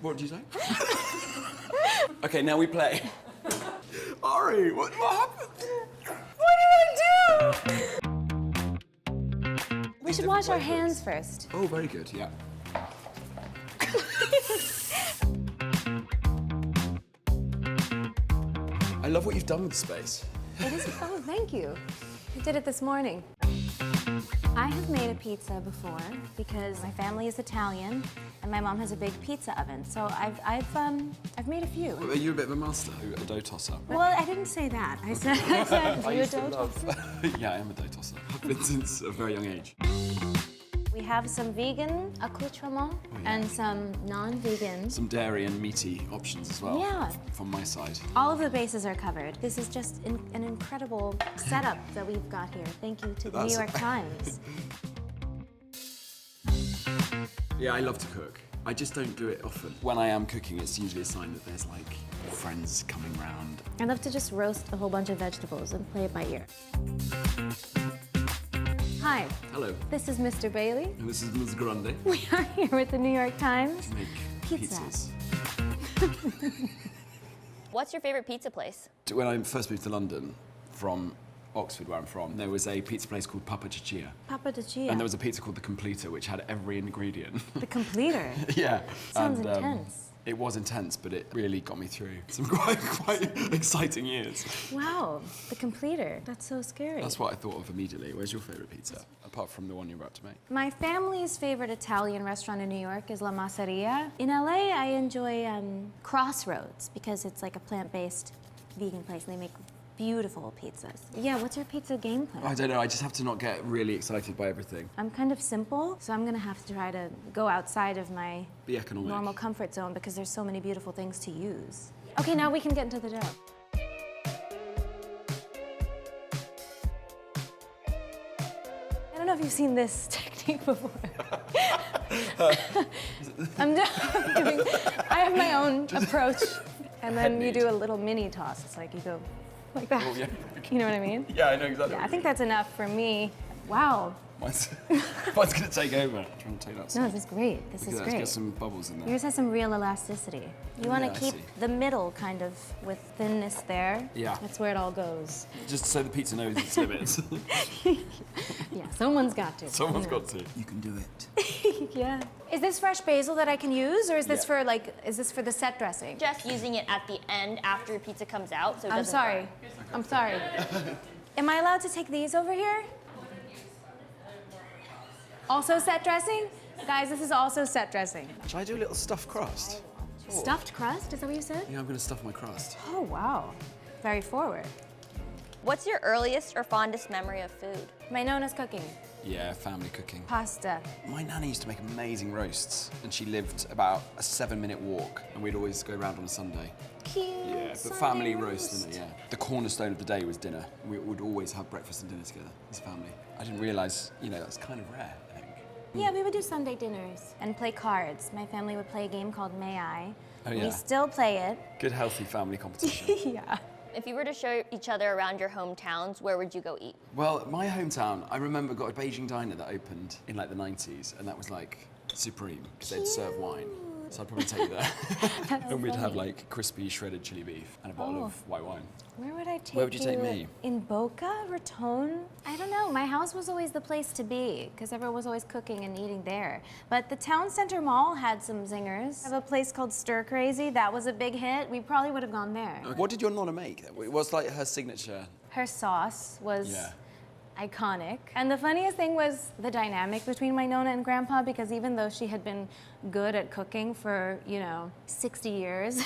What did you say? Okay, now we play. Ari, what happened? What did I do? We should wash our hands first. Oh, very good, yeah. I love what you've done with the space. It is, oh, thank you. I did it this morning. I have made a pizza before because my family is Italian and my mom has a big pizza oven. So I've made a few. Are you a bit of a master, a dough tosser? Well, I didn't say that. I said are you a dough tosser? Yeah, I am a dough tosser. I've been since a very young age. We have some vegan accoutrements and some non-vegan. Some dairy and meaty options as well. Yeah. From my side. All of the bases are covered. This is just an incredible setup that we've got here. Thank you to the New York Times. Yeah, I love to cook. I just don't do it often. When I am cooking, it's usually a sign that there's like friends coming round. I love to just roast a whole bunch of vegetables and play it by ear. Hi. Hello. This is Mr. Bailey. And this is Ms. Grande. We are here with the New York Times. To make pizzas. What's your favorite pizza place? When I first moved to London from Oxford, where I'm from, there was a pizza place called Papa Ciccia. Papa Ciccia. And there was a pizza called The Completer, which had every ingredient. The Completer? Yeah. Sounds intense. It was intense, but it really got me through some quite exciting years. Wow, The Completer. That's so scary. That's what I thought of immediately. Where's your favourite pizza, apart from the one you're about to make? My family's favorite Italian restaurant in New York is La Masseria. In LA, I enjoy Crossroads because it's like a plant-based vegan place and they make beautiful pizzas. Yeah, what's your pizza game plan? I don't know, I just have to not get really excited by everything. I'm kind of simple, so I'm gonna have to try to go outside of my Be economic. normal comfort zone because there's so many beautiful things to use. Okay, now we can get into the dough. I don't know if you've seen this technique before. I'm kidding. I have my own approach, and then you do a little mini toss. It's like you go like that. Oh, yeah. You know what I mean? Yeah, I know exactly. Yeah, I think that's enough for me. Wow. Mine's gonna take over. Trying to take that. No, this is great. This is Let's great. get some bubbles in there. Yours has some real elasticity. You want Yeah, to I keep see. the middle kind of with thinness there. Yeah. That's where it all goes. Just so the pizza knows its limits. Yeah, someone's got to. Someone's got to. You can do it. Yeah. Is this fresh basil that I can use, or is this for is this for the set dressing? Just using it at the end after your pizza comes out, so it I'm doesn't sorry. burn. I'm sorry. Am I allowed to take these over here? Also set dressing? Guys, this is also set dressing. Should I do a little stuffed crust? Stuffed crust? Is that what you said? Yeah, I'm gonna stuff my crust. Oh, wow. Very forward. What's your earliest or fondest memory of food? My Nona's cooking. Yeah, family cooking. Pasta. My nanny used to make amazing roasts, and she lived about a 7-minute walk, and we'd always go around on a Sunday. Cute. Yeah, but Sunday family roast, isn't it? Yeah. The cornerstone of the day was dinner. We would always have breakfast and dinner together as a family. I didn't realise, that's kind of rare, I think. Yeah, we would do Sunday dinners and play cards. My family would play a game called May I. Oh, yeah. We still play it. Good, healthy family competition. Yeah. If you were to show each other around your hometowns, where would you go eat? Well, my hometown, I remember got a Beijing diner that opened in like the 90s, and that was like supreme, because they'd serve wine. So I'd probably take you there. And we'd have like crispy shredded chili beef and a bottle of white wine. Where would I take you? Where would you take me? In Boca Raton? I don't know. My house was always the place to be because everyone was always cooking and eating there. But the town center mall had some zingers. I have a place called Stir Crazy. That was a big hit. We probably would have gone there. What did your nonna make? What's like her signature? Her sauce was iconic. And the funniest thing was the dynamic between my Nona and Grandpa, because even though she had been good at cooking for, 60 years,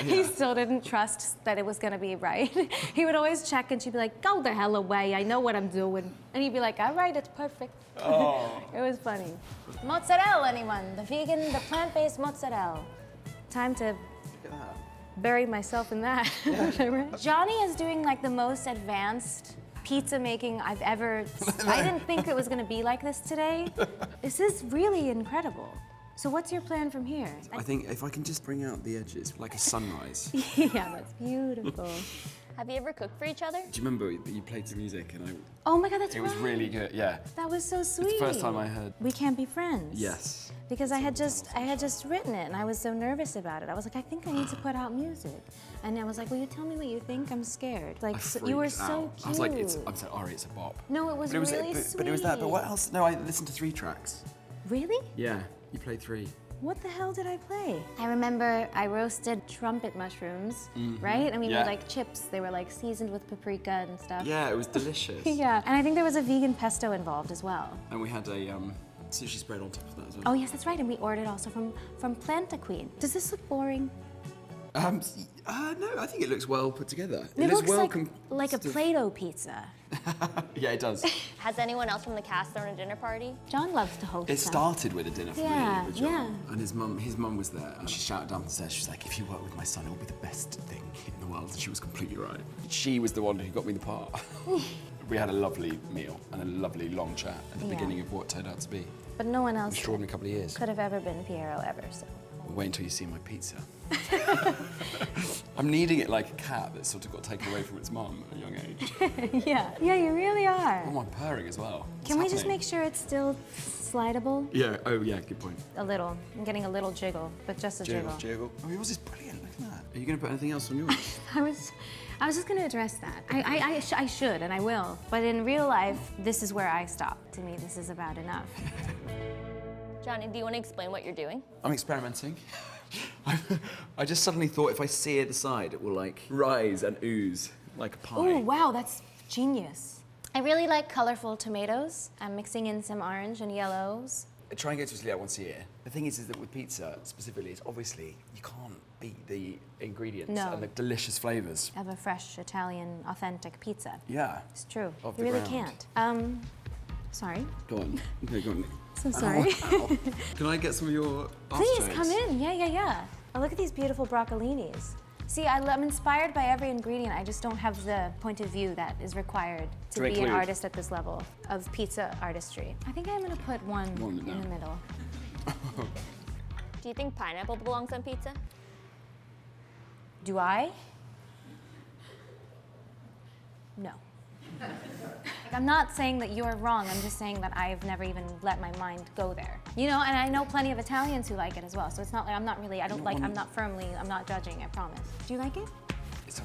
he still didn't trust that it was gonna be right. He would always check and she'd be like, go the hell away, I know what I'm doing. And he'd be like, all right, it's perfect. Oh. It was funny. Mozzarella, anyone? The vegan, the plant-based mozzarella. Time to bury myself in that. Johnny is doing like the most advanced pizza making I've ever. I didn't think it was going to be like this today. This is really incredible. So what's your plan from here? I think if I can just bring out the edges, like a sunrise. Yeah, that's beautiful. Have you ever cooked for each other? Do you remember that you played some music and Oh my God, that's it was really good, yeah. That was so sweet. It's the first time I heard. We Can't Be Friends. Yes. Because I had just written it and I was so nervous about it. I was like, I think I need to put out music. And I was like, will you tell me what you think? I'm scared. Like, you were so cute. I was like, I'm sorry, Ari, it's a bop. No, it was really sweet. But it was that, but what else? No, I listened to 3 tracks. Really? Yeah, you played 3. What the hell did I play? I remember I roasted trumpet mushrooms, right? And we made like chips. They were like seasoned with paprika and stuff. Yeah, it was delicious. Yeah, and I think there was a vegan pesto involved as well. And we had a sushi spread on top of that as well. Oh yes, that's right. And we ordered also from Planta Queen. Does this look boring? No, I think it looks well put together. It looks well like a Play-Doh pizza. Yeah, it does. Has anyone else from the cast thrown a dinner party? John loves to host It them. started with a dinner for me with Jon. Yeah. And his mum was there, and she shouted down the stairs. She's like, "If you work with my son, it will be the best thing in the world." And she was completely right. She was the one who got me the part. We had a lovely meal and a lovely long chat at the beginning of what turned out to be But no one an else extraordinary couple of years. could have ever been Piero ever, so. Wait until you see my pizza. I'm kneading it like a cat that's sort of got taken away from its mum at a young age. Yeah, you really are. Oh, I'm purring as well. Can we just make sure it's still slidable? Yeah, oh yeah, good point. A little. I'm getting a little jiggle, but just a jiggle. Jiggle. Oh, yours is brilliant, look at that. Are you going to put anything else on yours? I was just gonna address that. I should, and I will. But in real life, this is where I stop. To me, this is about enough. Johnny, do you want to explain what you're doing? I'm experimenting. I just suddenly thought if I sear the side, it will like rise and ooze like a pie. Oh, wow, that's genius. I really like colorful tomatoes. I'm mixing in some orange and yellows. I try and go to Italy once a year. The thing is that with pizza specifically, it's obviously you can't beat the ingredients and the delicious flavors of a fresh Italian authentic pizza. Yeah. It's true. Of You the really ground. can't. Sorry. Go on. Okay, go on. So sorry. Ow. Can I get some of your Please artichokes? come in. Yeah. Oh, look at these beautiful broccolinis. See, I'm inspired by every ingredient. I just don't have the point of view that is required to be an artist at this level of pizza artistry. I think I'm gonna put one in the middle. Do you think pineapple belongs on pizza? Do I? No. I'm not saying that you're wrong. I'm just saying that I've never even let my mind go there. You know, and I know plenty of Italians who like it as well. So it's not like I'm not judging, I promise. Do you like it? It's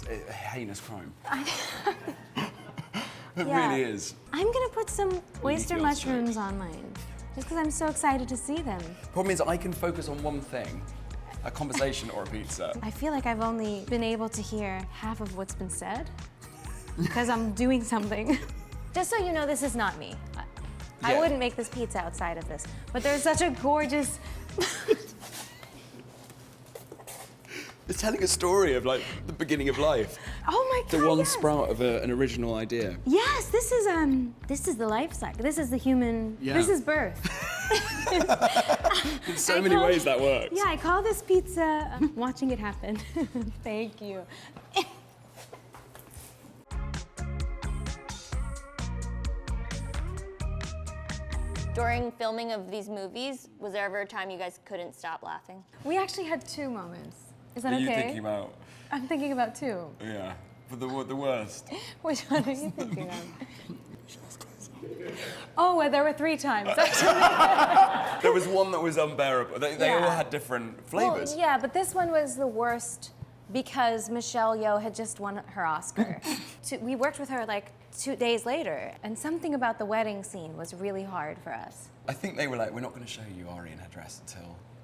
a heinous crime. It Yeah. really is. I'm gonna put some oyster the mushrooms on mine, just because I'm so excited to see them. Problem is, I can focus on one thing, a conversation or a pizza. I feel like I've only been able to hear half of what's been said, because I'm doing something. Just so you know, this is not me. I wouldn't make this pizza outside of this, but there's such a gorgeous... It's telling a story of like the beginning of life. Oh my God, The one yes. sprout of an original idea. Yes, this is the life cycle. This is the human, this is birth. In so many ways that works. Yeah, I call this pizza watching it happen. Thank you. During filming of these movies, was there ever a time you guys couldn't stop laughing? We actually had 2 moments. Is that Are okay? you thinking about? I'm thinking about 2. Yeah, for the worst. Which one are you thinking of? Oh, well, there were 3 times, actually. There was one that was unbearable. They all had different flavors. Well, yeah, but this one was the worst because Michelle Yeoh had just won her Oscar. We worked with her like 2 days later, and something about the wedding scene was really hard for us. I think they were like, we're not going to show you Ari in her dress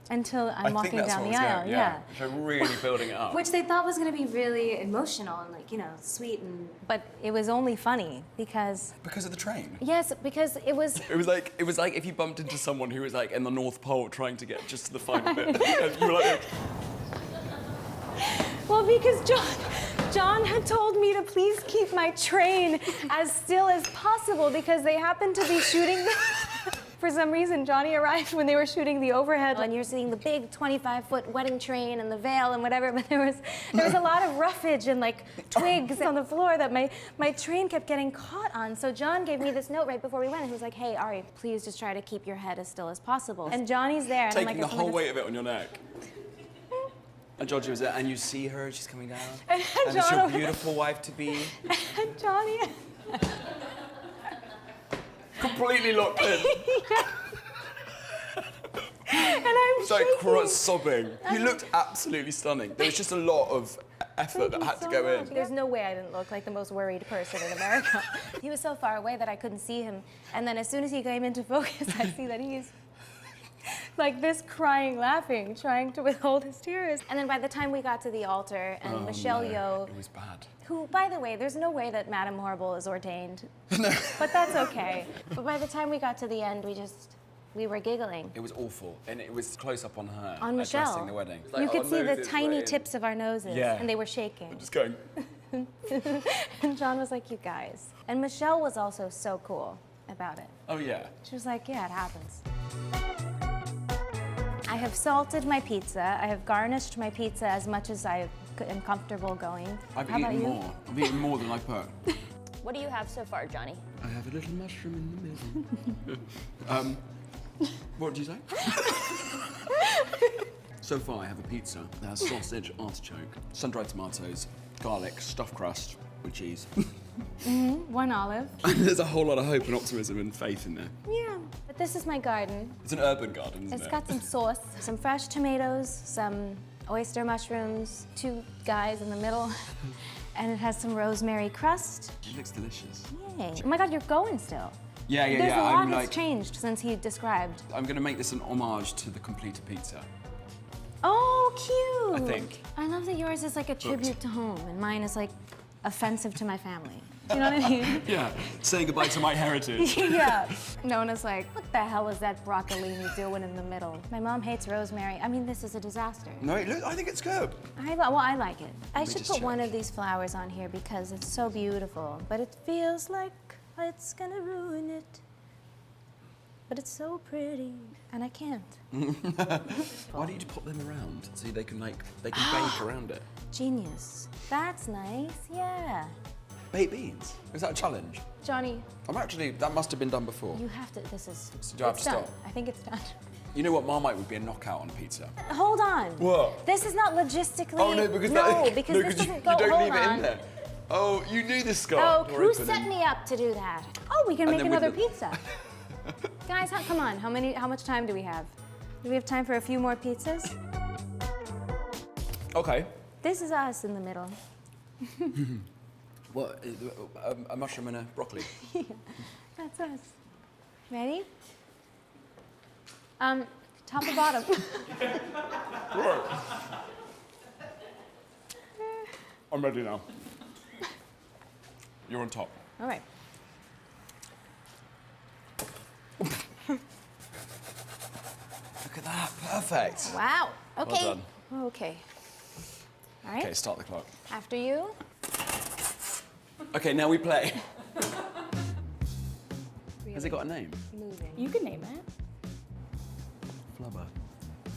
Until I'm walking think that's down what the was aisle, going, yeah. So really building it up. Which they thought was going to be really emotional and like, you know, sweet, but it was only funny because... Because of the train. Yes, because it was... It was like if you bumped into someone who was like in the North Pole trying to get just to the final bit. And you were like... Well, because Jon had told me to please keep my train as still as possible because they happened to be shooting For some reason, Johnny arrived when they were shooting the overhead, and you're seeing the big 25-foot wedding train and the veil and whatever, but there was a lot of roughage and like twigs on the floor that my train kept getting caught on. So John gave me this note right before we went, and he was like, hey, Ari, please just try to keep your head as still as possible. And Johnny's there, and Taking I'm the like, whole weight of it on your neck. And Georgie was there, and you see her, she's coming down. And it's your beautiful wife-to-be. And Johnny... Completely locked in. And I'm shaking. Sobbing. You looked absolutely stunning. There was just a lot of effort that had to go in. There's no way I didn't look like the most worried person in America. He was so far away that I couldn't see him. And then as soon as he came into focus, I see that he's like this, crying, laughing, trying to withhold his tears. And then by the time we got to the altar, and Michelle Yeoh, it was bad. who, by the way, there's no way that Madame Horrible is ordained. No. But that's okay. But by the time we got to the end, we were giggling. It was awful, and it was close up on her. On Michelle. Addressing the wedding. Like, you could see the tiny right tips of our noses, and they were shaking. Just going. And John was like, you guys. And Michelle was also so cool about it. Oh, yeah. She was like, yeah, it happens. I have salted my pizza. I have garnished my pizza as much as I am comfortable going. I've How about eaten you? more. I've eaten more than I put. What do you have so far, Johnny? I have a little mushroom in the middle. What did you say? So far, I have a pizza that has sausage, artichoke, sun-dried tomatoes, garlic, stuffed crust with cheese. One olive. And there's a whole lot of hope and optimism and faith in there. Yeah, but this is my garden. It's an urban garden, isn't it? It's got some sauce, some fresh tomatoes, some oyster mushrooms, 2 guys in the middle, and it has some rosemary crust. It looks delicious. Yay. Oh my God, you're going still. Yeah. There's a lot I'm that's changed since he described. I'm going to make this an homage to the completed pizza. Oh, cute. I think. I love that yours is like a tribute to home, and mine is like offensive to my family. You know what I mean? Yeah, saying goodbye to my heritage. Yeah. Nona's like, what the hell is that broccolini doing in the middle? My mom hates rosemary. I mean, this is a disaster. No, I think it's good. I like it. I should just put one check. of these flowers on here because it's so beautiful, but it feels like it's gonna ruin it. But it's so pretty, and I can't. Why don't you just pop them around so they can bake around it? Genius. That's nice, yeah. Baked beans? Is that a challenge? Johnny, That must have been done before. you have to, this is, So do I have it's to done. stop? I think it's done. You know what, Marmite would be a knockout on pizza. Hold on. What? This is not logistically. Oh no, because this doesn't go. you don't hold leave on. it in there. Oh, you knew this, Scott. Oh, who set me up to do that? Oh, we can And make then with another the- pizza. Guys, come on. How much time do we have? Do we have time for a few more pizzas? Okay. This is us in the middle. What? A mushroom and a broccoli. Yeah, that's us. Ready? Top or bottom? Right. I'm ready now. You're on top. All right. Look at that. Perfect. Wow. Okay. done. Okay. All right. Okay, start the clock. After you. Okay, now we play. Has it got a name? Moving. You can name it. Flubber.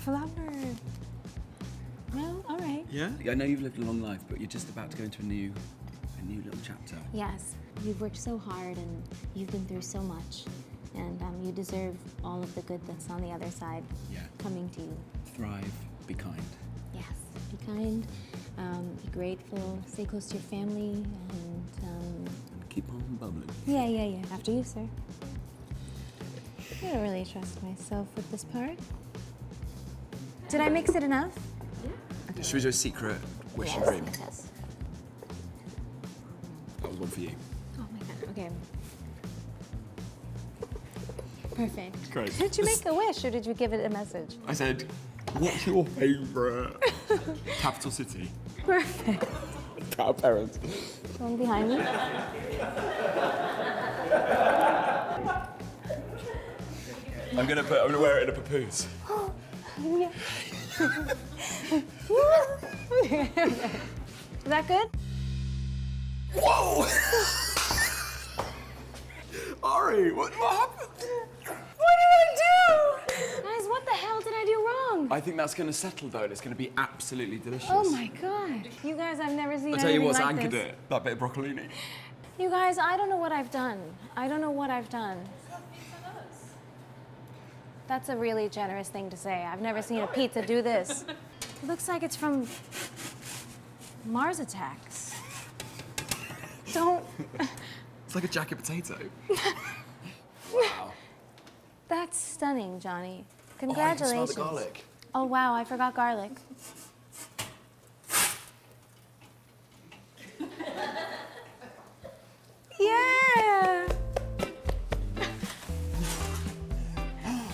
Flower. Well, all right. Yeah? I know you've lived a long life, but you're just about to go into a new little chapter. Yes, you've worked so hard and you've been through so much, and you deserve all of the good that's on the other side Yeah. coming to you. Thrive, be kind. Yes, be kind, be grateful, stay close to your family, and And keep on bubbling. Yeah. After you, sir. I don't really trust myself with this part. Did I mix it enough? Should we do a secret wish and yes, dream? yes. That was one for you. Oh my God. Okay. Perfect. Great. Did you make a wish or did you give it a message? I said, what's your favourite capital city? Perfect. Our parents. Going behind me. I'm gonna wear it in a papoose. Yeah. Is that good? Whoa! Ari, what happened? What did I think that's going to settle though, and it's going to be absolutely delicious. Oh my God. You guys, I've never seen I'll tell you anything what's like anchored this. it. That bit of broccolini. You guys, I don't know what I've done. I don't know what I've done. That's a really generous thing to say. I've never seen a pizza do this. It looks like it's from Mars Attacks. Don't. It's like a jacket potato. Wow. That's stunning, Johnny. Oh, I can Congratulations. smell the garlic. Oh, wow, I forgot garlic. Yeah!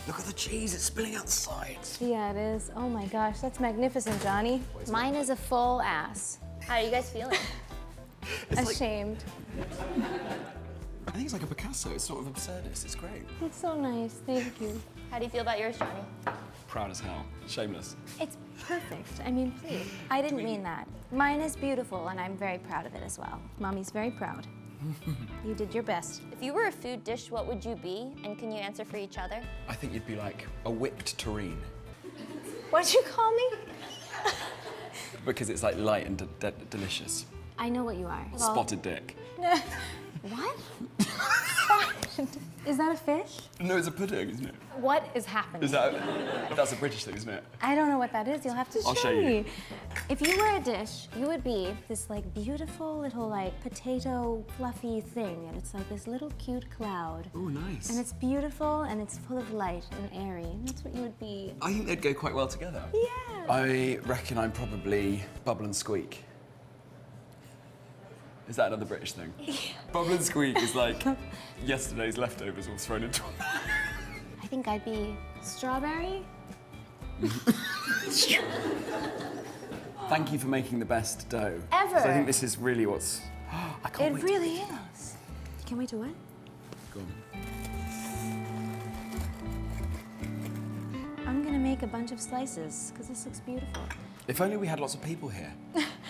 Look at the cheese, it's spilling out the sides. Yeah, it is. Oh my gosh, that's magnificent, Johnny. Mine is a full ass. How are you guys feeling? Ashamed. I think it's like a Picasso. It's sort of absurdist. It's great. It's so nice, thank you. How do you feel about yours, Johnny? Proud as hell. Shameless. It's perfect. I mean, please. I didn't mean that. Mine is beautiful, and I'm very proud of it as well. Mommy's very proud. You did your best. If you were a food dish, what would you be? And can you answer for each other? I think you'd be like a whipped terrine. What'd you call me? Because it's like light and delicious. I know what you are. Spotted dick. What? Is that a fish? No, it's a pudding, isn't it? What is happening? Is that? That's a British thing, isn't it? I don't know what that is. You'll have to I'll show you. me. If you were a dish, you would be this like beautiful little like potato fluffy thing, and it's like this little cute cloud. Oh, nice. And it's beautiful and it's full of light and airy. And that's what you would be. I think they'd go quite well together. Yeah. I reckon I'm probably Bubble and Squeak. Is that another British thing? Yeah. Bubble and Squeak is like yesterday's leftovers all thrown into I think I'd be strawberry. Thank you for making the best dough. Ever. 'Cause I think this is really what's... I can't It wait really is. Can we do it? Go on. I'm gonna make a bunch of slices because this looks beautiful. If only we had lots of people here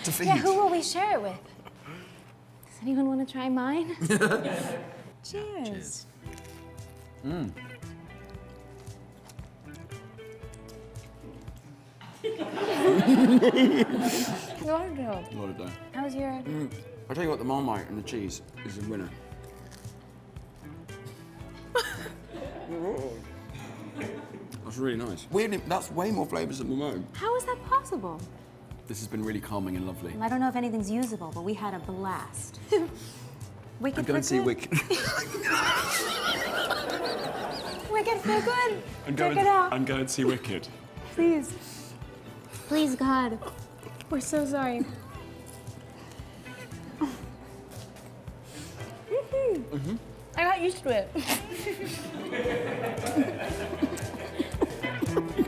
to feed. Yeah, who will we share it with? Does anyone want to try mine? Cheers. Cheers. Mmm. Wonderful. A lot of dough. How's your... I'll tell you what, the Marmite and the cheese is the winner. That's really nice. Weirdly, that's way more flavours than my own. How is that possible? This has been really calming and lovely. I don't know if anything's usable, but we had a blast. Wicked I'm going to see Wicked. Wicked for good. Check it out. And go and see Wicked. Please. Please, God. We're so sorry. I got used to it.